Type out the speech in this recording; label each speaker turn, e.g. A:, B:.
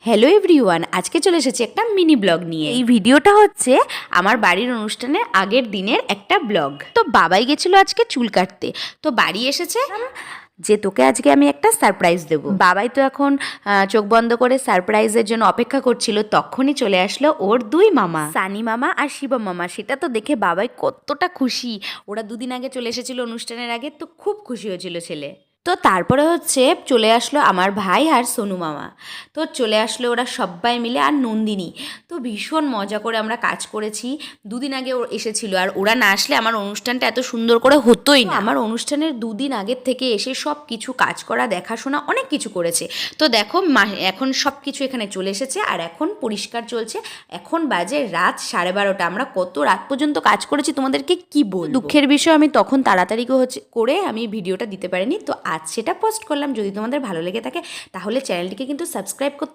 A: Hello everyone, আজকে চলে এসেছি একটা মিনি ব্লগ নিয়ে। এই ভিডিওটা হচ্ছে আমার বাড়ির অনুষ্ঠানের আগের দিনের একটা ব্লগ। তো বাবাই গেছিল আজকে চুল কাটতে, তো বাড়ি এসেছে যে তোকে আজকে আমি একটা সারপ্রাইজ দেব। বাবাই তো এখন চোখ বন্ধ করে সারপ্রাইজের জন্য অপেক্ষা করছিল, তখনই চলে আসলো ওর দুই মামা, সানি মামা আর শিবম মামা। সেটা তো দেখে বাবাই কতটা খুশি। ওরা দুদিন আগে চলে এসেছিল অনুষ্ঠানের আগে, তো খুব খুশি হয়েছিল ছেলে। তো তারপরে হচ্ছে চলে আসলো আমার ভাই আর সোনু মামা। তো চলে আসলো ওরা সবাই মিলে, আর নন্দিনী। তো ভীষণ মজা করে আমরা কাজ করেছি। দুদিন আগে ও এসেছিল, আর ওরা না আসলে আমার অনুষ্ঠানটা এত সুন্দর করে হতোই না। আমার অনুষ্ঠানের দুদিন আগের থেকে এসে সব কিছু কাজ করা, দেখাশোনা অনেক কিছু করেছে। তো দেখো এখন সব কিছু এখানে চলে এসেছে, আর এখন পরিষ্কার চলছে। এখন বাজে রাত 12:30। আমরা কত রাত পর্যন্ত কাজ করেছি তোমাদেরকে কি বলবো। দুঃখের বিষয়, আমি তখন তাড়াতাড়ি করে আমি ভিডিওটা দিতে পারিনি। তো আজ সেটা পোস্ট করলাম। যদি তোমাদের ভালো লেগে থাকে তাহলে চ্যানেলটিকে কিন্তু সাবস্ক্রাইব করতে